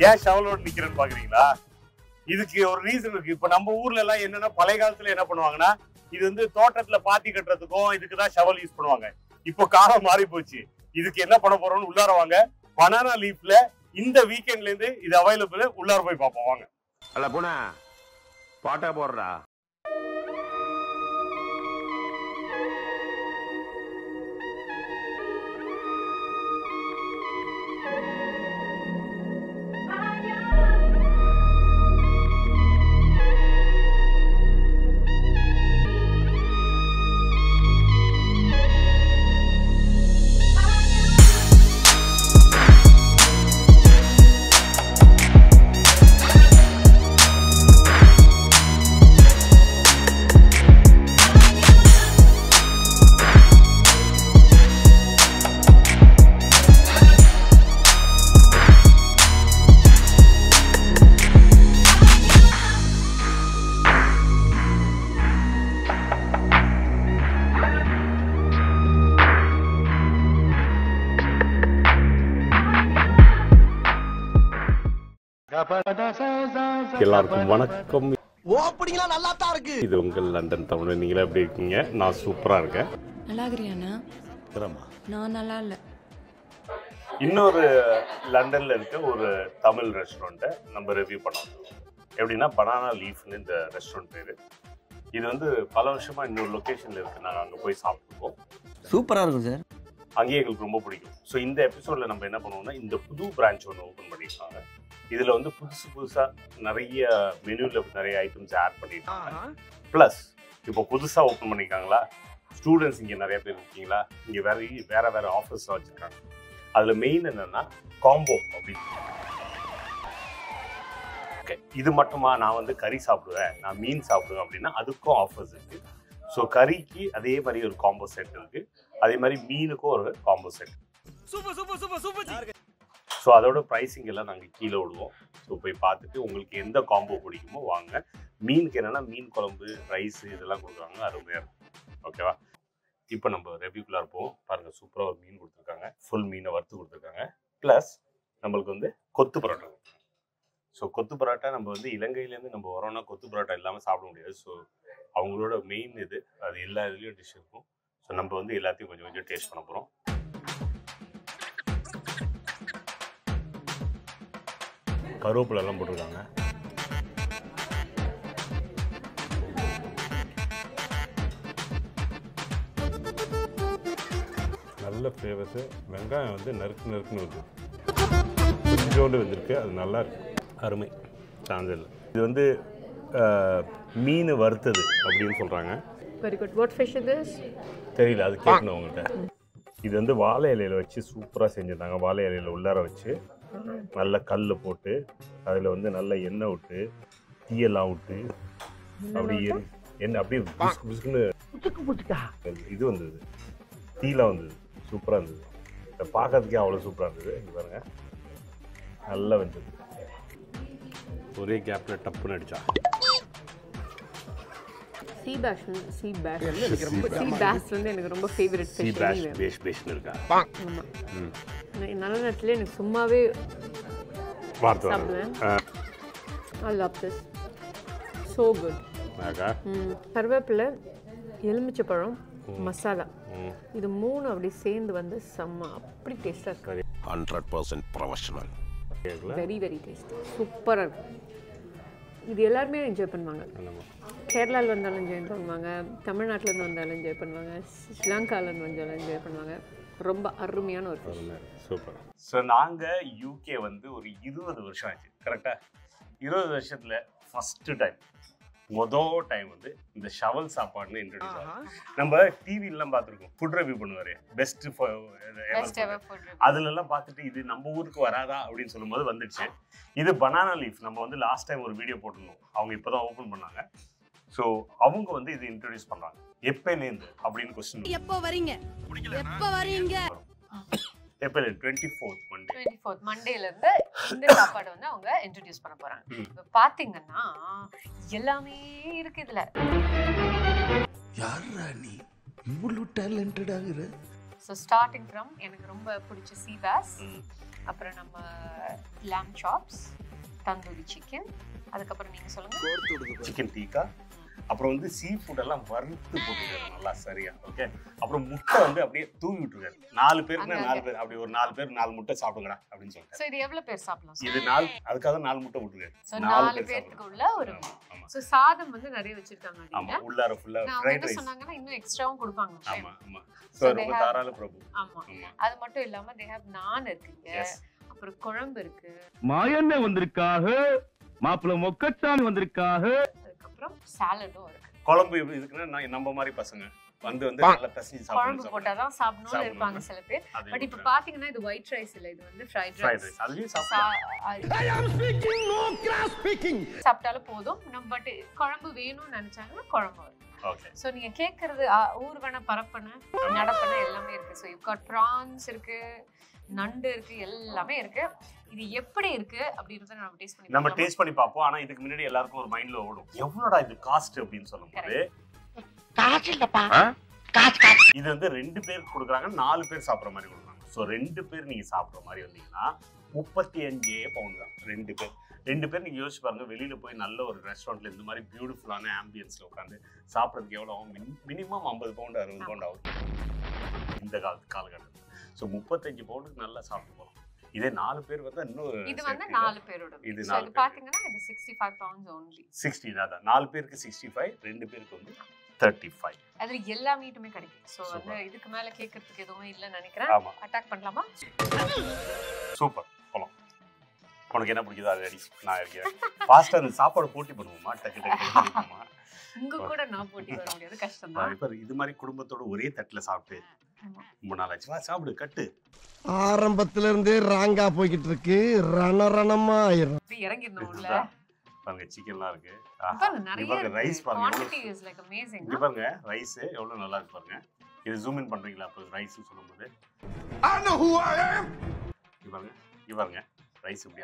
ஏன் ஷவலோட நிக்கிறேன்னு பாக்குறீங்களா? இதுக்கு ஒரு ரீசன் இருக்கு. இப்ப நம்ம ஊர்ல எல்லாம் என்னன்னா பழைய காலத்துல என்ன பண்ணுவாங்கன்னா இது வந்து தோட்டத்துல பாத்தி கட்டுறதுக்கும் இதுக்குதான் ஷவல் யூஸ் பண்ணுவாங்க. இப்போ காலம் மாறி போச்சு. இதுக்கு என்ன பண்ண போறோம்னு உள்ளார வாங்க. பனானா லீஃப்ல இந்த வீக்கெண்ட்ல இருந்து இது அவைலபிள். உள்ளார போய் பார்ப்போம் வாங்க. அல்ல போனா பாட்டா போடுறா. எல்லாருக்கும் வணக்கம். ஓப்பனிங்லாம் நல்லா தான் இருக்கு. இது உங்கள் லண்டன் தமிழ். நீங்களே எப்படி இருக்கீங்க? நான் சூப்பரா இருக்கேன். நல்லா இருக்கிறியாண்ணா? நான் நல்லா இல்லை. இன்னொரு லண்டன்ல இருக்க ஒரு தமிழ் ரெஸ்டாரண்ட்டை நம்ம ரிவ்யூ பண்ண வந்தோம். எப்படின்னா பனானா லீஃப்னு இந்த ரெஸ்டாரண்ட் பேரு. இது வந்து பல வருஷமா இன்னொரு லொக்கேஷன்ல இருக்கு. நாங்கள் அங்கே போய் சாப்பிட்டுருக்கோம். சூப்பரா இருக்கும் சார். அங்கேயே எங்களுக்கு ரொம்ப பிடிக்கும். ஸோ இந்த எபிசோட்ல நம்ம என்ன பண்ணுவோம்னா இந்த புது பிரான்ச் ஒன்று ஓப்பன் பண்ணியிருக்காங்க. இதுல வந்து புதுசா நிறைய மெனுல நிறைய ஐட்டம்ஸ் ஆட் பண்ணிருக்காங்க. பிளஸ் இப்போ புதுசா ஓப்பன் பண்ணிருக்காங்களா, ஸ்டூடெண்ட்ஸ் இங்க நிறைய பேர் இருக்கீங்களா, இங்க வேற ஆஃபர்ஸ் வச்சிருக்காங்க. அதுல மெயின் என்னன்னா காம்போ அப்படின்னு. இது மட்டுமா நான் வந்து கறி சாப்பிடுவேன், நான் மீன் சாப்பிடுவேன் அப்படின்னா அதுக்கும் ஆஃபர்ஸ் இருக்கு. ஸோ கறிக்கு அதே மாதிரி ஒரு காம்போ செட் இருக்கு, அதே மாதிரி மீனுக்கும் ஒரு காம்போ செட். ஸோ அதோட ப்ரைஸிங் எல்லாம் நாங்கள் கீழே விடுவோம். ஸோ போய் பார்த்துட்டு உங்களுக்கு எந்த காம்போ பிடிக்குமோ வாங்க. மீனுக்கு என்னென்னா மீன் குழம்பு, ரைஸு இதெல்லாம் கொடுக்குறாங்க, அருமையாக இருக்கும். ஓகேவா? இப்போ நம்ம ரெவ்யூக்குள்ளே இருப்போம். பாருங்கள், சூப்பராக ஒரு மீன் கொடுத்துருக்காங்க. ஃபுல் மீனை வறுத்து கொடுத்துருக்காங்க. ப்ளஸ் நம்மளுக்கு வந்து கொத்து பரோட்டா கொடுத்துருக்காங்க. ஸோ கொத்து பரோட்டா நம்ம வந்து இலங்கையிலேருந்து நம்ம வரோம்னா கொத்து பரோட்டா இல்லாமல் சாப்பிட முடியாது. ஸோ அவங்களோட மெயின் இது, அது எல்லா இதுலேயும் டிஷ் இருக்கும். ஸோ நம்ம வந்து எல்லாத்தையும் கொஞ்சம் கொஞ்சம் டேஸ்ட் பண்ண போகிறோம். கருவேப்பிலை எல்லாம் போட்டிருக்காங்க. நல்ல ஃப்ளேவர்ஸு. வெங்காயம் வந்து நறுக்குன்னு வருது, கொஞ்சோண்டு வந்துருக்கு. அது நல்லா இருக்கு, அருமை, சான்ஸ். இது வந்து மீன் வறுத்தது அப்படின்னு சொல்கிறாங்க. Very good. வாட் ஃபிஷ் இது? தெரியல, அது கேட்கணும் அவங்கள்ட்ட. இது வந்து வாழை இலையில் வச்சு சூப்பராக செஞ்சுருந்தாங்க. வாழை இலையில் உள்ளார வச்சு நல்ல கல் போட்டு அதில் வந்து நல்ல எண்ணெய் விட்டு தீயெல்லாம் விட்டு அப்படியே எண்ணெய் அப்படியே புசுக்குன்னு இது வந்தது, தீலாம் வந்தது. சூப்பராக இருந்தது. இதை பார்க்கறதுக்கே அவ்வளோ சூப்பராக இருந்தது. இங்கே பாருங்க, நல்லா வந்தது. ஒரே கேப்பில் டப்புன்னு அடிச்சா. சீ பேஷ் வந்து எனக்கு ரொம்ப ஃபேவரட் ஃபிஷ். பேஷ்னு இருக்கா? ஆமாம், நல்ல நேரத்தில் எனக்கு சும்மாவே சாப்பிடுவேன். I love this. So good. கருவேப்பிலை, எலுமிச்சப்பழம், மசாலா, இது மூணு அப்படி சேர்ந்து வந்து செம்ம அப்படி டேஸ்டாக இருக்கு. 100% ப்ரொஃபஷனல். வெரி வெரி டேஸ்டி, சூப்பராக இருக்கும். இது எல்லாருமே என்ஜாய் பண்ணுவாங்க. கேரளாவில் வந்தாலும் என்ஜாய் பண்ணுவாங்க, தமிழ்நாட்டிலேருந்து வந்தாலும் என்ஜாய் பண்ணுவாங்க, ஸ்ரீலங்காவிலேருந்து வந்தாலும் என்ஜாய் பண்ணுவாங்க. ரொம்ப அருமையான ஒரு ஃபிஷ். சூப்பர். ஸோ நாங்கள் யூகே வந்து ஒரு 20 வருஷம் ஆச்சு. கரெக்டாக 20 வருஷத்தில் ஃபஸ்ட்டு டைம் வந்து இந்த ஷவல் சாப்பாடுன்னு இன்ட்ரடியூஸ் ஆகும். நம்ம டிவிலலாம் பார்த்துருக்கோம், ஃபுட் ரிவ்யூ பண்ணுவார், பெஸ்ட் அதுலலாம் பார்த்துட்டு இது நம்ம ஊருக்கு வராதா அப்படின்னு சொல்லும்போது வந்துடுச்சு. இது பனானா லீஃப். நம்ம வந்து லாஸ்ட் டைம் ஒரு வீடியோ போட்டிருந்தோம், அவங்க இப்போ தான் ஓப்பன் பண்ணாங்க. ஸோ அவங்க வந்து இது இன்ட்ரடியூஸ் பண்ணுறாங்க. எப்போலேருந்து அப்படின்னு கொஸ்டின். எப்போ வரீங்க? எப்போ? 24th மண்டேலேருந்து இந்த சாப்பாடு வந்து அவங்க இன்ட்ரடியூஸ் பண்ண போகிறாங்க. இப்போ பார்த்தீங்கன்னா எல்லாமே இருக்கு இதில். யாரா நீ இவ்வளவு டேலண்டட் ஆகுற? ஸோ ஸ்டார்டிங் ஃப்ரம் எனக்கு ரொம்ப பிடிச்ச சீ பேஸ், அப்புறம் நம்ம lamb chops, தந்தூரி சிக்கன், அதுக்கப்புறம் நீங்கள் சொல்லுங்கள் சிக்கன் டீக்கா, அப்புறம் வந்து சீ ஃபுட் எல்லாம் வறுத்து போட்டுருக்காரு நல்லா சரியா. ஓகே, அப்புறம் முட்டை வந்து அப்படியே தூவி விட்டுருக்காரு. 4 பேருக்குன்னா 4 பேர், அப்படி ஒரு 4 பேர் 4 முட்டை சாப்பிடுங்கடா அப்படின்னு சொல்லிட்டு. ஸோ இது எவ்வளோ பேர் சாப்பிடலாம்? இது 4, அதுக்காக 4 முட்டை விட்டுருக்காரு. ஸோ 4 பேருக்கு உள்ள ஒரு. ஸோ சாதம் வந்து நிறைய வச்சிருக்காங்க. ஆமா, உள்ளார ஃபுல்லா ஃப்ரைட் ரைஸ் சொன்னாங்கன்னா இன்னும் எக்ஸ்ட்ராவும் கொடுப்பாங்க. ஆமா ஆமா. ஸோ ரொம்ப தாராள பிரபு. ஆமா, அது மட்டும் இல்லாம they have நான் இருக்குங்க, அப்புறம் குழம்பு இருக்கு, மாயண்ணே வந்திருக்காக, மாப்பிள்ள மொக்கச்சாமி வந்திருக்காக, அதுக்கப்புறம் சாலடும் இருக்கு. குழம்பு இதுக்குன்னா நம்ம மாதிரி பசங்க வந்து நல்லா பசி சாப்பிடுவாங்க. குழம்பு போட்டாதான் சாப்பிடணும்னு இருப்பாங்க சில பேர். பட் இப்ப பாத்தீங்கன்னா இது ஒயிட் ரைஸ் இல்ல, இது வந்து ஃப்ரைட் ரைஸ். அதுலயும் சாப்பிட்டாலும் போதும். நம்ம பட் குழம்பு வேணும்னு நினைச்சாங்கன்னா குழம்பு வரும். ஓகே. சோ நீங்க கேக்குறது ஊர்வன பரப்பன நடப்பன எல்லாமே இருக்கு. சோ யூ காட் ப்ரான்ஸ் இருக்கு, நண்டு இருக்கு, எல்லாமே இருக்கு. இது எப்படி இருக்கு அப்படின்றத நம்ம டேஸ்ட் பண்ணி பார்ப்போம். ஆனா இதுக்கு முன்னாடி எல்லாருக்கும் ஒரு மைண்ட்ல ஓடும், எவ்வளோடா இது காஸ்ட் அப்படின்னு சொல்லும்போது காசு இல்லப்பா, இது வந்து 2 பேருக்கு கொடுக்குறாங்க, 4 பேர் சாப்பிட்ற மாதிரி கொடுக்குறாங்க. ஸோ 2 பேர் நீங்க சாப்பிட்ற மாதிரி வந்தீங்கன்னா 35 பவுண்ட் தான். 2 பேர் நீங்க யோசிச்சு பாருங்க. வெளியில போய் நல்ல ஒரு ரெஸ்டாரண்ட்ல இந்த மாதிரி பியூட்டிஃபுல்லான ஆம்பியன்ஸ்ல உட்காந்து சாப்பிட்றதுக்கு எவ்வளோ ஆகும்? மினிமம் 50 பவுண்ட் 60 பவுண்ட் ஆகும் இந்த காலகட்டத்தில். ஸோ 35 பவுண்டுக்கு நல்லா சாப்பிட்டு போகலாம். இதே 4 பேர் வந்து இன்னும் இது வந்து 4 பேரோட. இது பாத்தீங்கன்னா இது 65 pounds only. 60 தான். 4 பேருக்கு 65, 2 பேருக்கு வந்து 35. அதுல எல்லா மீட்டுமே கிடைக்கும். சோ வந்து இதுக்கு மேல கேக்குறதுக்கு எதுவும் இல்லன்னு நினைக்கிறேன். அட்டாக் பண்ணலாமா? சூப்பர், போலாம். உனக்கு என்ன பிடிக்குதோ அது ரெடி, நான் இருக்கேன். ஃபாஸ்டா அந்த சாப்பாடு போட்டி பண்ணுவோமா? டக்கு டக்கு பண்ணுவோமா? உங்க கூட நான் போட்டி வர முடியாது, கஷ்டம் தான். இப்போ இது மாதிரி குடும்பத்தோட ஒரே தட்டுல சாப்பிட்டு ரொம்ப நாள் ஆச்சு. வா சாப்பிடு, கட்டு. ஆரம்பத்துல இருந்தே ராங்கா போய்கிட்டு இருக்கு, ரணரணமா ஆயிரும். இறங்கிடணும் உள்ள. பாருங்க சிக்கன்லாம் இருக்கு. நிறைய ரைஸ் பாருங்க, குவாண்டிட்டி இஸ் லைக் அமேசிங். இங்க பாருங்க ரைஸ் எவ்வளவு நல்லா இருக்கு பாருங்க. இது ஜூம் இன் பண்றீங்களா? அப்போ ரைஸ் சொல்லும்போது I know who I am. இங்க பாருங்க ரைஸ் இப்படி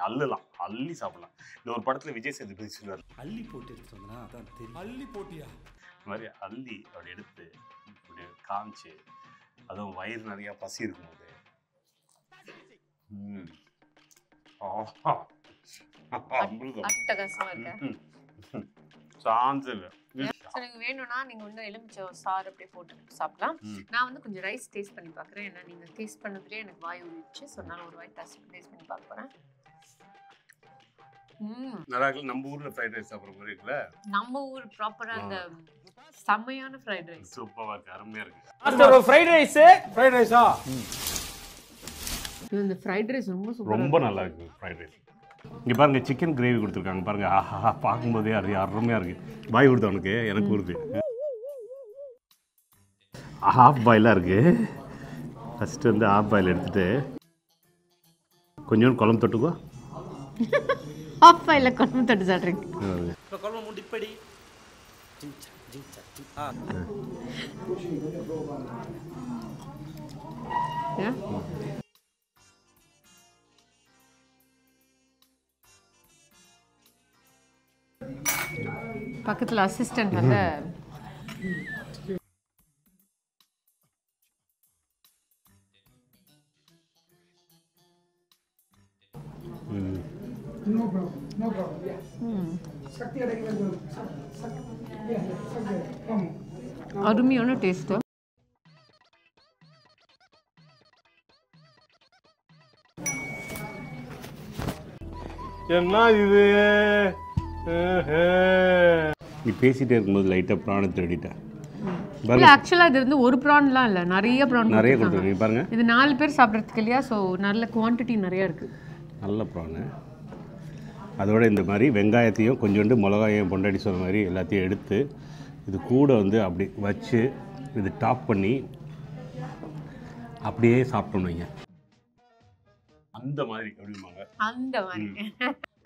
அள்ளி சாப்பிடலாம். இந்த ஒரு படத்துல விஜய் சேதுபதி சொல்லுவார், அள்ளி போட்டு எடுத்து வந்தா அதான் தெரியும். அள்ளி போட்டியா? இந்த மாதிரி அள்ளி அப்படி எடுத்து இப்படி காமிச்சு, அதுவும் வயிறு நிறைய பசி இருக்கும்போது அட்டகாசமா இருக்கு. நீங்க வேணும்னா நீங்க வந்து எலுமிச்சை சாறு அப்படியே போட்டு சாப்பிடலாம். நான் வந்து கொஞ்சம் ரைஸ் டேஸ்ட் பண்ணி பாக்குறேன். ஏன்னா நீங்க டேஸ்ட் பண்ணதுலயே எனக்கு வாய் ஊறிடுச்சு. ஸோ நான் ஒரு வாய் டேஸ்ட் பண்ணி பார்க்க போறேன். நல்லா இருக்கு. நம்ம ஊர்ல ஃப்ரைட் ரைஸ் சாப்பிட்ற மாதிரி இருக்குல்ல? நம்ம ஊர் ப்ராப்பரா அந்த செம்மையான ஃப்ரைட் ரைஸ். சூப்பரா இருக்கு, அருமையா இருக்கு. ஃப்ரைட் ரைஸா? இந்த ஃப்ரைட் ரைஸ் ரொம்ப நல்லா இருக்கு ஃப்ரைட் ரைஸ். இங்கே பாருங்க சிக்கன் கிரேவி கொடுத்துருக்காங்க பாருங்க. ஆஹா, பார்க்கும்போதே அது அருமையாக இருக்கு. பாய் கொடுத்தவனுக்கு எனக்கு கொடுத்து ஹாஃப் பாயிலாக இருக்கு. ஃபஸ்ட்டு வந்து ஹாஃப் பாயில் எடுத்துட்டு கொஞ்சோண்டு குழம்பு தொட்டுக்கோ. ஹாஃப் பாயில் குழம்பு தொட்டு சாப்பிட்றீங்க? இப்போ குழம்பு முட்டிப்படி. பக்கத்துல அசிஸ்டன்ட் வந்து அருமையான டேஸ்ட். என்ன இது? நீ பேசிட்டே இருக்கும்போது லைட்டாக ப்ரானை தேடிட்டேன். இல்லை ஆக்சுவலாக இது வந்து ஒரு ப்ரான்லாம் இல்லை, நிறைய ப்ரான் கொடுத்துருக்கீங்க பாருங்க. இது 4 பேர் சாப்பிட்றதுக்கு இல்லையா? ஸோ நல்ல குவான்டிட்டி நிறையா இருக்குது. நல்ல ப்ரானு. அதோட இந்த மாதிரி வெங்காயத்தையும் கொஞ்சோண்டு மிளகாயும் பொண்டாடி சொல்கிற மாதிரி எல்லாத்தையும் எடுத்து இது கூட வந்து அப்படி வச்சு இது டாப் பண்ணி அப்படியே சாப்பிட்டோம் வைங்க. அந்த மாதிரி அப்படிம்பாங்க. அந்த மாதிரி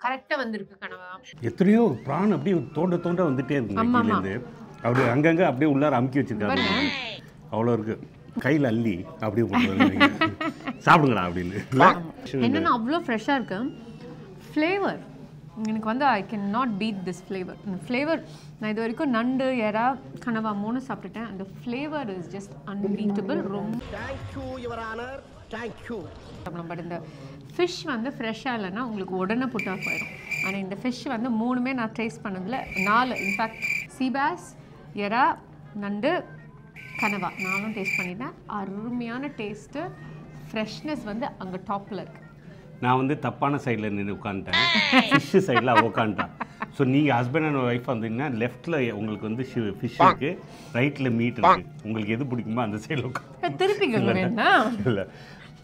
கரெக்டாக வந்திருக்கு கனவா. எத்தனையோ ப்ரான் அப்படியே தோண்ட வந்துட்டே இருக்கு. அப்படி அங்கங்கே அப்படியே உள்ளார அமுக்கி வச்சிருக்காங்க. அவ்வளோ இருக்கு. கையில் அள்ளி அப்படியே போட்டு சாப்பிடுங்கடா அப்படின்னு. என்னன்னா அவ்வளோ ஃப்ரெஷ்ஷாக இருக்கு. ஃப்ளேவர் எனக்கு வந்து I can not beat this flavour. இந்த ஃப்ளேவர் நான் இது வரைக்கும் நண்டு எறா கனவா 3 சாப்பிட்டுட்டேன். அந்த ஃப்ளேவர் இஸ் ஜஸ்ட் அன்பீட்டபிள். ரொம்ப thank you your honour, thank you. But இந்த ஃபிஷ் வந்து ஃப்ரெஷ்ஷாக இல்லைன்னா உங்களுக்கு உடனே புட் ஆஃப் ஆயிடும். ஆனால் இந்த ஃபிஷ் வந்து 3மே நான் டேஸ்ட் பண்ணதில் 4 இன்ஃபேக்ட் சீபாஸ் எறா நண்டு கனவா 4ம் டேஸ்ட் பண்ணிட்டேன். அருமையான டேஸ்ட்டு, ஃப்ரெஷ்னஸ் வந்து அங்கே டாப்பில் இருக்குது. நான் வந்து தப்பான சைடில் நின்று உட்காந்துட்டேன், ஃபிஷ்ஷு சைடில் உட்காந்துட்டேன். ஸோ நீங்கள் ஹஸ்பண்ட் அண்ட் ஒய்ஃப் வந்தீங்கன்னா லெஃப்ட்டில் உங்களுக்கு வந்து ஃபிஷ் இருக்குது, ரைட்டில் மீட் இருக்குது. உங்களுக்கு எது பிடிக்குமோ அந்த சைடில் உட்காந்து திருப்பிக்கங்க வேணா. இல்லை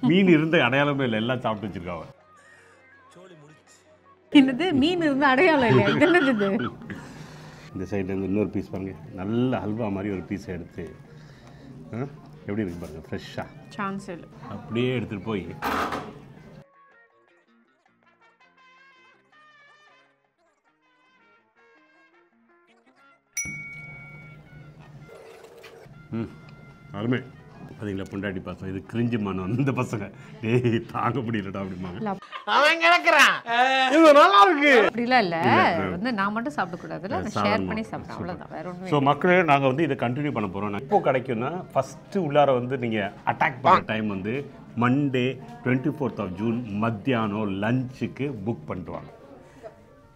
மீன் இருந்த அடையாளமே இல்லை, எல்லாம் சாப்பிட்டு வச்சுருக்காங்க. என்னது மீன் இருந்த அடையாளம் இல்லை, இது என்னது? இந்த சைட்லேருந்து இன்னொரு பீஸ் பாருங்கள், நல்ல ஹல்வா மாதிரி ஒரு பீஸ் எடுத்து எப்படி இருக்கு பாருங்கள், ஃப்ரெஷ்ஷாக சான்ஸ் இல்லை. அப்படியே எடுத்துகிட்டு போய் அருமை. பார்த்தீங்களா பொண்டாட்டி பாசம், இது கிரிஞ்சு மனம். இந்த பசங்க டேய் தாங்க முடியலடா அப்படிம்பாங்க. அவன் கிடக்குறான், இது நல்லா இருக்கு. அப்படிலாம் இல்லை, வந்து நான் மட்டும் சாப்பிடக்கூடாதுல்ல, நான் ஷேர் பண்ணி சாப்பிட்டேன், அவ்வளோதான், வேற ஒன்றும். ஸோ மக்களே நாங்கள் வந்து இதை கண்டினியூ பண்ண போகிறோம். இப்போ கிடைக்கும்னா ஃபஸ்ட்டு உள்ளார வந்து நீங்கள் அட்டாக் பண்ணுற டைம் வந்து மண்டே 24th of June மத்தியானம் லஞ்சுக்கு புக் பண்ணிட்டு வாங்க.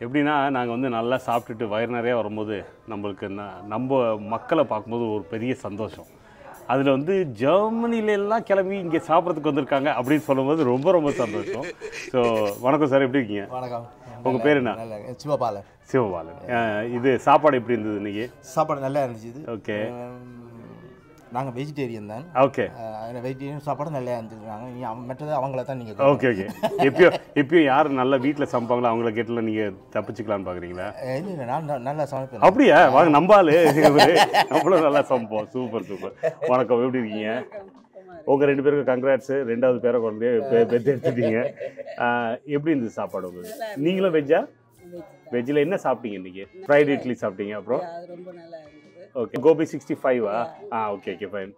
எப்படின்னா நாங்கள் வந்து நல்லா சாப்பிட்டுட்டு வயிறு நிறையா வரும்போது நம்மளுக்கு நம்ம மக்களை பார்க்கும்போது ஒரு பெரிய சந்தோஷம். அதில் வந்து ஜெர்மனிலெல்லாம் கிளம்பி இங்கே சாப்பிட்றதுக்கு வந்திருக்காங்க அப்படின்னு சொல்லும்போது ரொம்ப ரொம்ப சந்தோஷம். ஸோ வணக்கம் சார், எப்படி இருக்கீங்க? வணக்கம். உங்கள் பேர் என்ன? சிவபாலன். சிவபாலன். இது சாப்பாடு எப்படி இருந்தது இன்னைக்கு? சாப்பாடு நல்லா இருந்துச்சு. ஓகே, நாங்கள் வெஜிடேரியன் தான். ஓகே, வெஜிடேரியன் சாப்பாடு நல்லா இருந்துருக்காங்க. மற்றது அவங்கள தான் நீங்கள். Okay okay. எப்பயும் யார் நல்லா வீட்டில் சமைப்பாங்களோ அவங்கள கேட்டில் நீங்கள் தப்பிச்சுக்கலான்னு பார்க்குறீங்களா? இல்லை இல்லை, நான் நல்லா சமைப்பேன். அப்படியா? வாங்க, நம்பாலு நம்மளும் நல்லா சமைப்போம். Super super. வணக்கம், எப்படி இருக்கீங்க? உங்கள் 2 பேருக்கு கங்க்ராட்ஸு, 2வது பேரை குழந்தைய பெற்று எடுத்துட்டீங்க. எப்படி இருந்தது சாப்பாடு உங்களுக்கு? நீங்களும் வெஜ்ஜா? வெஜ்ஜில் என்ன சாப்பிட்டீங்க இன்றைக்கி? ஃப்ரைட் இட்லி சாப்பிட்டீங்க, அப்புறம் okay gobi 65 okay okay fine.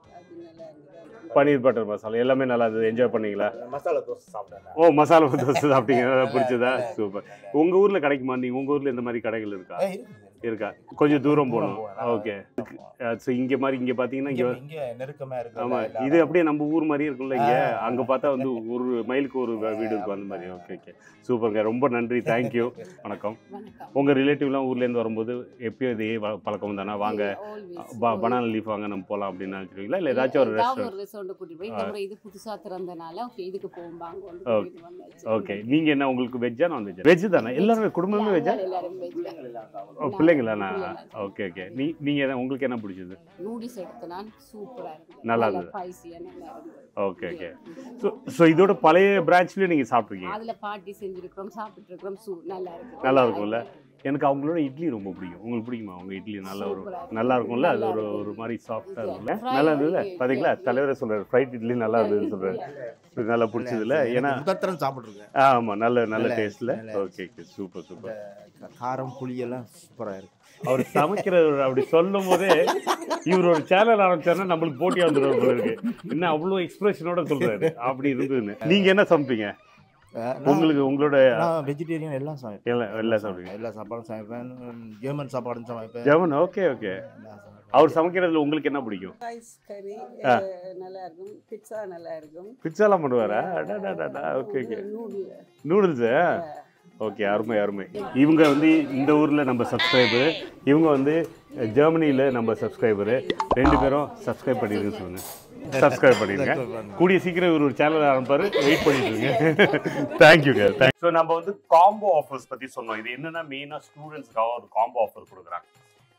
Paneer butter masala எல்லாமே நல்லா இருந்தது. என்ஜாய் பண்ணீங்களா? மசாலா தோசை சாப்பிட்டேன். ஓ, மசாலா தோசை சாப்பிட்டீங்க, பிடிச்சதா? சூப்பர். உங்கள் ஊரில் கிடைக்குமா? நீங்கள் உங்கள் ஊரில் இந்த மாதிரி கடைகள் இருக்கா? இருக்கா? கொஞ்சம் தூரம் போகணும். ஓகே. ஸோ இங்கே மாதிரி இங்கே பார்த்தீங்கன்னா இங்கே நெருக்கமாக இருக்கு. ஆமாம், இது அப்படியே நம்ம ஊர் மாதிரி இருக்கும்ல. இங்கே அங்கே பார்த்தா வந்து ஒரு மைலுக்கு ஒரு வீடு இருக்கும் அந்த மாதிரி. ஓகே ஓகே சூப்பருங்க, ரொம்ப நன்றி, தேங்க்யூ. வணக்கம். உங்கள் ரிலேட்டிவ்லாம் ஊர்லேருந்து வரும்போது எப்பயும் இதே பழக்கம் தானே? வாங்க பனானா லீஃப் வாங்க நம்ம போகலாம் அப்படின்னு நினைக்கிறீங்களா? இல்லை ஏதாச்சும் ஒரு ரெஸ்டாரண்ட் கூட்டிட்டு போய் இது புதுசாக திறந்தனால இதுக்கு போவாங்க. ஓகே, நீங்கள் என்ன உங்களுக்கு வெஜ்ஜா நான் வெஜ்ஜா? வெஜ் தானே எல்லாருமே, குடும்பமே வெஜ்ஜா? பிள்ளைங்களா? Okay okay. நீங்கள் உங்களுக்கு என்ன பிடிச்சது? நூடில்ஸ் எடுத்தனா சூப்பரா இருக்கு, நல்லா இருந்தது, ஸ்பைசியா நல்லா இருக்கு. Okay okay. ஸோ இதோட பழைய பிரான்ச்லேயே நீங்கள் சாப்பிட்ருக்கீங்க? அதில் பார்ட்டி செஞ்சுருக்கோம், சாப்பிட்ருக்கோம், நல்லா இருக்கு. நல்லா இருக்கும்ல? எனக்கு அவங்களோட இட்லி ரொம்ப பிடிக்கும். உங்களுக்கு பிடிக்குமா? அவங்க இட்லி நல்ல ஒரு நல்லா இருக்கும்ல, அது ஒரு மாதிரி சாஃப்டாக இருக்கும்ல, நல்லா இருந்ததுல. பார்த்தீங்களா, தலைவரே சொல்கிறார் ஃப்ரைட் இட்லி நல்லா இருந்ததுன்னு சொல்கிறார். நல்லா பிடிச்சதுல, ஏன்னா சாப்பிட்ருக்கேன். ஆமாம், நல்ல டேஸ்ட்டில். Okay okay super super. காரம் புளியெல்லாம் சூப்பராக இருக்கு. அவர் சமைக்கிறவர் அப்படி சொல்லும் போதே இவர் ஒரு சேனல் ஆரம்பிச்சாருன்னா நம்மளுக்கு போட்டியாக வந்துடுவார் போல இருக்கு. இன்னும் அவ்வளோ எக்ஸ்பிரஷனோட சொல்கிறாரு. அப்படி இருந்ததுன்னு. நீங்கள் என்ன சமைப்பீங்க? உங்களுக்கு உங்களோட வெஜிடேரியன் எல்லாம் சமைப்பேன். எல்லாம் சாப்பிடுங்க? எல்லா சாப்பாடும் சமைப்பேன். ஜெர்மன் சாப்பாடும் சமைப்பேன். ஜெர்மன். Okay okay. அவர் சமைக்கிறதுல உங்களுக்கு என்ன பிடிக்கும்? ரைஸ் கறி நல்லா இருக்கும், பிட்சா நல்லா இருக்கும். பிட்சாலாம் பண்ணுவாரா? Okay okay. நூடுல்ஸு. ஓகே, அருமை அருமை. இவங்க வந்து இந்த ஊரில் நம்ம சப்ஸ்கிரைபரு, இவங்க வந்து ஜெர்மனியில் நம்ம சப்ஸ்கிரைபரு. 2 பேரும் சப்ஸ்கிரைப் பண்ணிடுங்க சொல்லுங்கள். சப்ஸ்கிரைப் பண்ணிடுங்க. கூடிய சீக்கிரம் ஒரு சேனல் ஆரம்பிப்பாரு, வெயிட் பண்ணிட்டு இருங்க. தேங்க்யூங்க. ஸோ நம்ம வந்து காம்போ ஆஃபர்ஸ் பற்றி சொன்னோம். இது என்னென்னா மெயினாக ஸ்டூடெண்ட்ஸ்க்காக ஒரு காம்போ ஆஃபர் கொடுக்குறாங்க.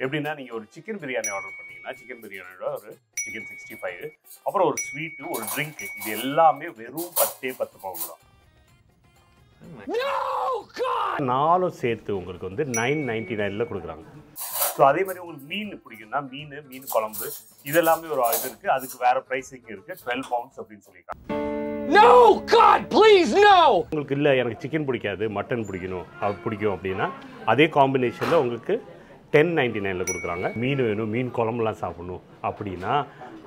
எப்படின்னா நீங்கள் ஒரு சிக்கன் பிரியாணி ஆர்டர் பண்ணிங்கன்னா சிக்கன் பிரியாணியோட ஒரு சிக்கன் 65, அப்புறம் ஒரு ஸ்வீட்டு, ஒரு ட்ரிங்க்கு, இது எல்லாமே வெறும் 10 பவுன் தான். 4 சேர்த்து உங்களுக்கு வந்து 999 கொடுக்குறாங்க. ஸோ அதே மாதிரி உங்களுக்கு மீன் பிடிக்கும்னா மீன் குழம்பு இதெல்லாமே ஒரு இது இருக்குது. அதுக்கு வேற ப்ரைஸிங் இருக்குது, 12 pounds அப்படின்னு சொல்லியிருக்காங்க. No, God, please, no! உங்களுக்கு இல்லை எனக்கு சிக்கன் பிடிக்காது, மட்டன் பிடிக்கும் அப்படின்னா அதே காம்பினேஷனில் உங்களுக்கு 1099 கொடுக்குறாங்க. மீன் வேணும், மீன் குழம்புலாம் சாப்பிடணும் அப்படின்னா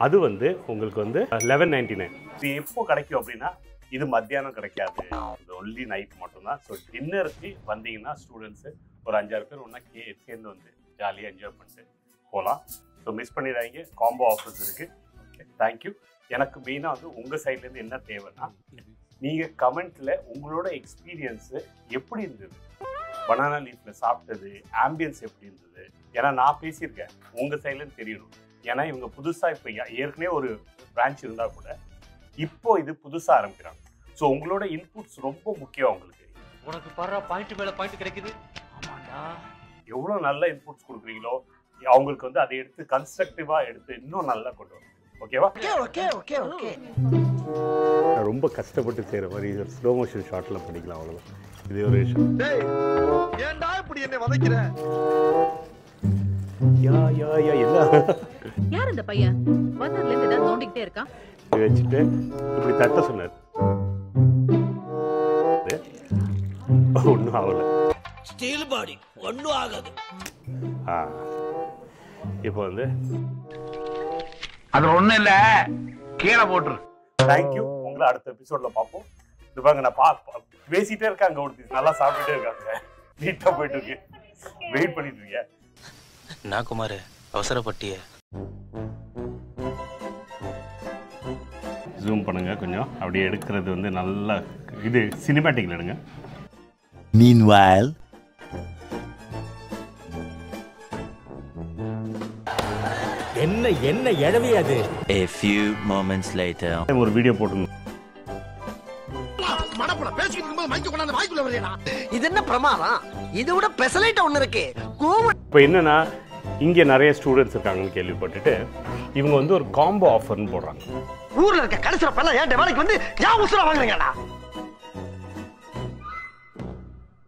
அது வந்து உங்களுக்கு வந்து 1199. இது எப்போ கிடைக்கும் அப்படின்னா இது மத்தியானம் கிடைக்காது, இது ஒன்லி நைட் மட்டும்தான். ஸோ டின்னருக்கு வந்தீங்கன்னா ஸ்டூடெண்ட்ஸு ஒரு 5-6 பேர் ஒன்றா சேர்ந்து வந்து ஜாலியாக என்ஜாய் பண்ணிட்டு போகலாம். ஸோ மிஸ் பண்ணிடாதீங்க, காம்போ ஆஃபர்ஸ் இருக்குது. Okay, thank you. எனக்கு மெயினாக வந்து உங்கள் சைட்லேருந்து என்ன தேவைன்னா, நீங்கள் கமெண்ட்டில் உங்களோட எக்ஸ்பீரியன்ஸு எப்படி இருந்தது, பனானா லீஃப்பில் சாப்பிட்டது, ஆம்பியன்ஸ் எப்படி இருந்தது. ஏன்னா நான் பேசியிருக்கேன், உங்கள் சைட்லேருந்து தெரியணும். ஏன்னா இவங்க புதுசாக இப்போ ஏற்கனவே ஒரு பிரான்ச் இருந்தால் கூட இப்போ இது புதுசாக ஆரம்பிக்கிறாங்க. ஸோ உங்களோட இன்புட்ஸ் ரொம்ப முக்கியம். அவங்களுக்கு உனக்கு பாரு பாயிண்ட் மேல பாயிண்ட் கிடைக்குது. ஆமாண்டா, எவ்வளோ நல்ல இன்புட்ஸ் கொடுக்குறீங்களோ அவங்களுக்கு வந்து அதை எடுத்து கன்ஸ்ட்ரக்டிவாக எடுத்து இன்னும் நல்லா கொண்டு வரும். ஓகேவா? ரொம்ப கஷ்டப்பட்டு செய்கிற மாதிரி ஸ்லோ மோஷன் ஷார்ட்டில் பண்ணிக்கலாம், அவ்வளோதான். இது ஒரு விஷயம். ஏன்டா இப்படி என்ன வதைக்கிற? யார் இந்த பையன்? வந்ததுல இருந்து ஏதாவது நோண்டிக்கிட்டே இருக்கான். வச்சுட்டு இப்படி தட்ட சொன்னார், ஒன்றும் ஆகல. ஸ்டீல் பாடி ஒன்றும் ஆகாது. இப்போ வந்து அது ஒண்ணும் இல்ல, கீழே போட்டுரு. தேங்க்யூ. உங்களை அடுத்த எபிசோட்ல பார்ப்போம். இது பாருங்க, நான் பேசிட்டே இருக்காங்க, ஒருத்தி நல்லா சாப்பிட்டுட்டே இருக்காங்க, நீட்டா போயிட்டு இருக்கு, வெயிட் பண்ணிட்டு இருக்கேன். நான் குமார் அவசரப்பட்டிய ஜூம் பண்ணுங்க கொஞ்சம், அப்படியே எடுக்கிறது வந்து நல்லா இது சினிமேட்டிக்ல எடுங்க. Meanwhile, என்ன என்ன எழவே அது. a few moments later. ஒரு வீடியோ போட்டு மடப்புல பேசிட்டு இருக்கும்போது மைக்க கொண்டாந்து வாய்க்குள்ள வரேனா? இது என்ன பிரமாதம்? இது விட பெசலைட் ஒன்னு இருக்கு. இப்போ என்னன்னா, இங்கே நிறைய ஸ்டூடெண்ட்ஸ் இருக்காங்கன்னு கேள்விப்பட்டுட்டு இவங்க வந்து ஒரு காம்போ ஆஃபர்னு போடுறாங்க. ஊர்ல இருக்க கடைசில பல்ல ஏன் வேலைக்கு வந்து யா உசுர வாங்குறீங்கடா?